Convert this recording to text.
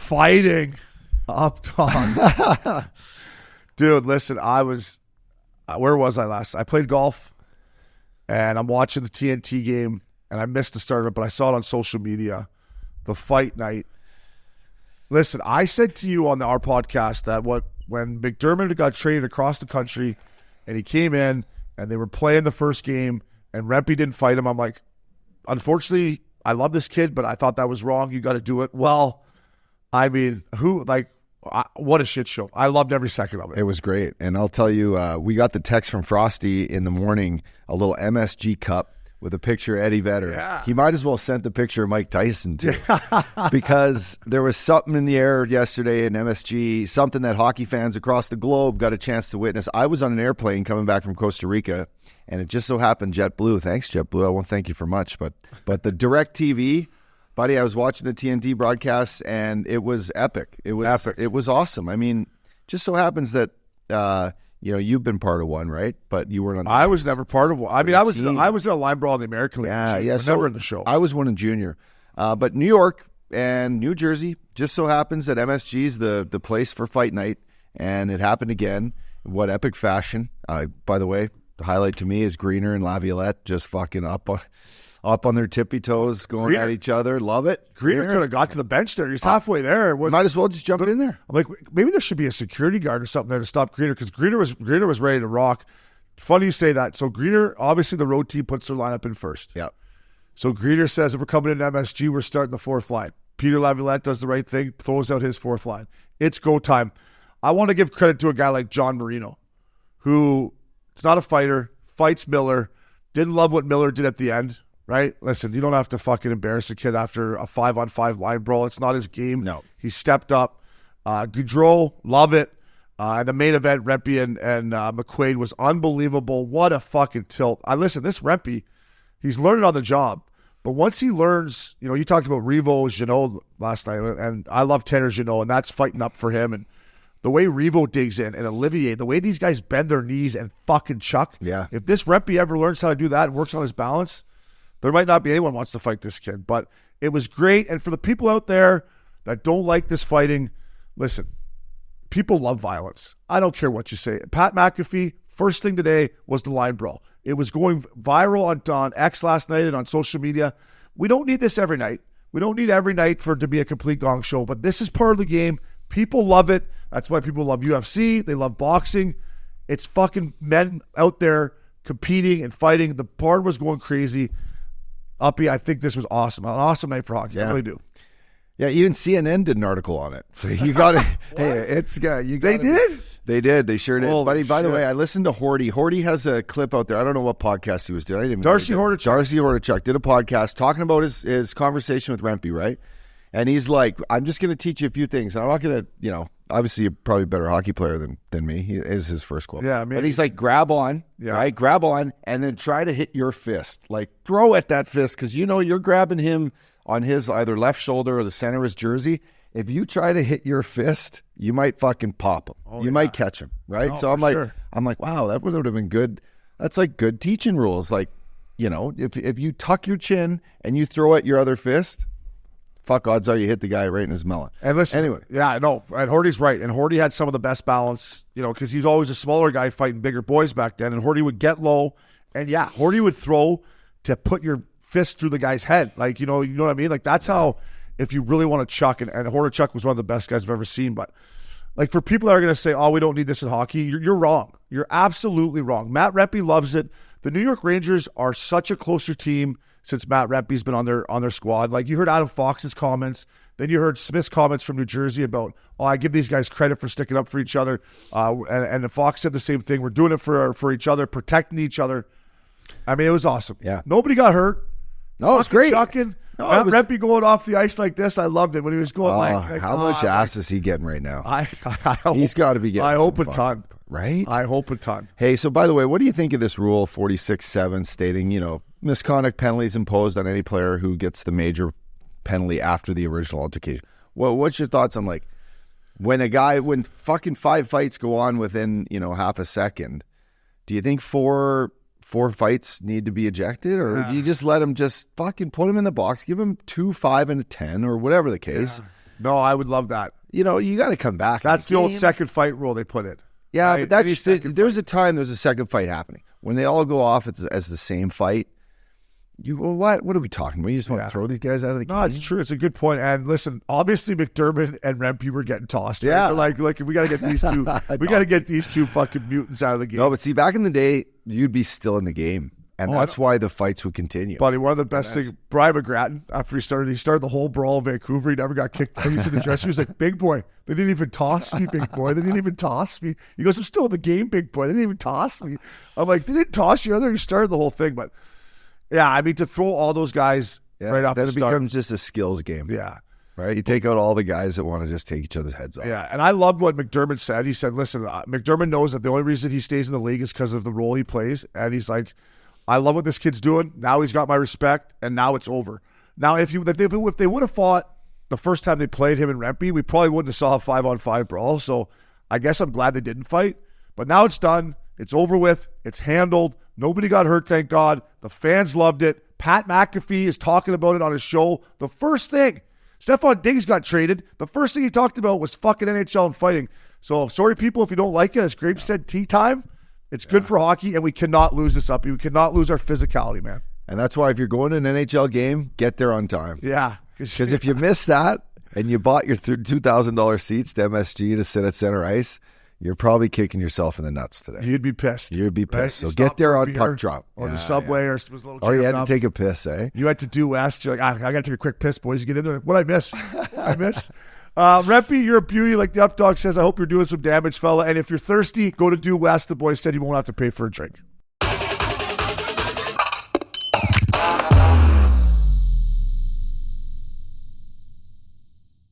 fighting up top. Dude, listen, where was I last? I played golf, and I'm watching the TNT game, and I missed the start of it, but I saw it on social media, the fight night. Listen, I said to you on our podcast that when McDermid got traded across the country, and he came in, and they were playing the first game, and Rempe didn't fight him, I'm like, unfortunately, I love this kid, but I thought that was wrong. You got to do it. Well, I mean, what a shit show. I loved every second of it. It was great. And I'll tell you, we got the text from Frosty in the morning, a little MSG cup with a picture of Eddie Vedder. Yeah. He might as well sent the picture of Mike Tyson too, because there was something in the air yesterday in MSG, something that hockey fans across the globe got a chance to witness. I was on an airplane coming back from Costa Rica, and it just so happened JetBlue, thanks JetBlue, I won't thank you for much, but the DirecTV, buddy, I was watching the TNT broadcasts, and it was epic. It was epic. It was awesome. I mean, just so happens that you've been part of one, right? But you weren't on the I was never part of one. I mean, I was in a Line Brawl in the American League. Yeah. So never in the show. I was one in junior. But New York and New Jersey, just so happens that MSG is the place for fight night, and it happened again. What epic fashion. By the way, the highlight to me is Greener and Laviolette just fucking up on their tippy toes, going at each other. Love it. Greener could have got to the bench there. He's halfway there. Might as well just jump in there. I'm like, maybe there should be a security guard or something there to stop Greener, because Greener was ready to rock. Funny you say that. So Greener, obviously the road team puts their lineup in first. Yeah. So Greener says, if we're coming in MSG, we're starting the fourth line. Peter Laviolette does the right thing, throws out his fourth line. It's go time. I want to give credit to a guy like John Marino, who is not a fighter, fights Miller, didn't love what Miller did at the end. Right? Listen, you don't have to fucking embarrass a kid after a 5-on-5 line brawl. It's not his game. No. He stepped up. Gaudreau, love it. And the main event, Rempe and McQuaid was unbelievable. What a fucking tilt. Listen, this Rempe, he's learning on the job. But once he learns, you talked about Revo, Jeannot last night, and I love Tanner Jeannot, and that's fighting up for him. And the way Revo digs in, and Olivier, the way these guys bend their knees and fucking chuck. Yeah. If this Rempe ever learns how to do that and works on his balance, there might not be anyone who wants to fight this kid, but it was great. And for the people out there that don't like this fighting, listen, people love violence. I don't care what you say. Pat McAfee, first thing today was the Line Brawl. It was going viral on X last night and on social media. We don't need this every night. We don't need every night for it to be a complete gong show, but this is part of the game. People love it. That's why people love UFC. They love boxing. It's fucking men out there competing and fighting. The bar was going crazy. Uppy, I think this was awesome. An awesome night for hockey. Yeah. I really do. Yeah, even CNN did an article on it. So you got to hey, it's you They did? They did. They sure did. Holy Buddy, by the shit. way, I listened to Horty. Horty has a clip out there. I don't know what podcast he was doing. I didn't even Darcy know Hordichuk. Darcy Hordichuk did a podcast talking about his conversation with Rempe, right? And he's like, I'm just going to teach you a few things. And I'm not going to, obviously you're probably a better hockey player than me. He is his first quote. Yeah, maybe. But he's like, grab on, right? Grab on, and then try to hit your fist. Like, throw at that fist, because you're grabbing him on his either left shoulder or the center of his jersey. If you try to hit your fist, you might fucking pop him. You might catch him, right? Oh, so I'm like, sure. Wow, that would have been good. That's like good teaching rules. Like, if you tuck your chin and you throw at your other fist, fuck, odds are you hit the guy right in his melon. And listen, anyway. Yeah, I know. And Horty's right. And Horty had some of the best balance, because he's always a smaller guy fighting bigger boys back then. And Horty would get low. And yeah, Horty would throw to put your fist through the guy's head. Like, you know what I mean? Like, that's how, if you really want to chuck, and Hordichuk was one of the best guys I've ever seen. But like, for people that are going to say, oh, we don't need this in hockey, you're wrong. You're absolutely wrong. Matt Rempe loves it. The New York Rangers are such a closer team since Matt Rempe's been on their squad. Like, you heard Adam Fox's comments. Then you heard Smith's comments from New Jersey about, I give these guys credit for sticking up for each other. And Fox said the same thing. We're doing it for each other, protecting each other. I mean, it was awesome. Yeah. Nobody got hurt. No, it's great. Chucking. Matt Rempe going off the ice like this, I loved it when he was going how much ass is he getting right now? I hope, he's got to be getting. I hope a fun, ton. Right? I hope a ton. Hey, so by the way, what do you think of this rule 46-7 stating, misconduct penalties imposed on any player who gets the major penalty after the original altercation? Well, what's your thoughts on, like, when fucking 5 fights go on within, half a second, do you think four fights need to be ejected, or do you just let him just fucking put him in the box, give him 2, 5, and a 10, or whatever the case, No, I would love that. You got to come back. That's the old second fight rule they put in. Yeah, right? but there's a time there's a second fight happening. When they all go off as the same fight, what are we talking about? You just want to throw these guys out of the game? No, it's true. It's a good point. And listen, obviously McDermott and Rempe were getting tossed. Right? Yeah. Like we got to get these two. We got to get these two fucking mutants out of the game. No, but see, back in the day, you'd be still in the game. And that's why the fights would continue. Buddy, one of the best things, Brian McGrattan, after he started the whole brawl in Vancouver. He never got kicked out. He's in the dressing room. He was like, big boy, they didn't even toss me, big boy. They didn't even toss me. He goes, I'm still in the game, big boy. They didn't even toss me. I'm like, they didn't toss you. I thought you started the whole thing. But yeah, I mean, to throw all those guys right off the start. Then it becomes just a skills game. Yeah. Right? You take out all the guys that want to just take each other's heads off. Yeah, and I loved what McDermott said. He said, listen, McDermott knows that the only reason he stays in the league is because of the role he plays. And he's like, I love what this kid's doing. Now he's got my respect, and now it's over. Now, if they would have fought the first time they played him and Rempe, we probably wouldn't have saw a 5-on-5 brawl. So I guess I'm glad they didn't fight. But now it's done. It's over with. It's handled. Nobody got hurt, thank God. The fans loved it. Pat McAfee is talking about it on his show. The first thing, Stephon Diggs got traded. The first thing he talked about was fucking NHL and fighting. So sorry, people, if you don't like it. As Grape said, tea time. It's good for hockey, and we cannot lose this up. We cannot lose our physicality, man. And that's why if you're going to an NHL game, get there on time. Yeah. Because if you miss that and you bought your $2,000 seats to MSG to sit at center ice, you're probably kicking yourself in the nuts today. You'd be pissed. You'd be pissed. Right? So get there on puck drop. Or the subway or it was a little you had jammed to up. take a piss, eh? You had to do West. You're like, I got to take a quick piss, boys. You get into it. What I miss? I miss. Rempe, you're a beauty, like the Updog says. I hope you're doing some damage, fella. And if you're thirsty, go to Due West. The boys said you won't have to pay for a drink.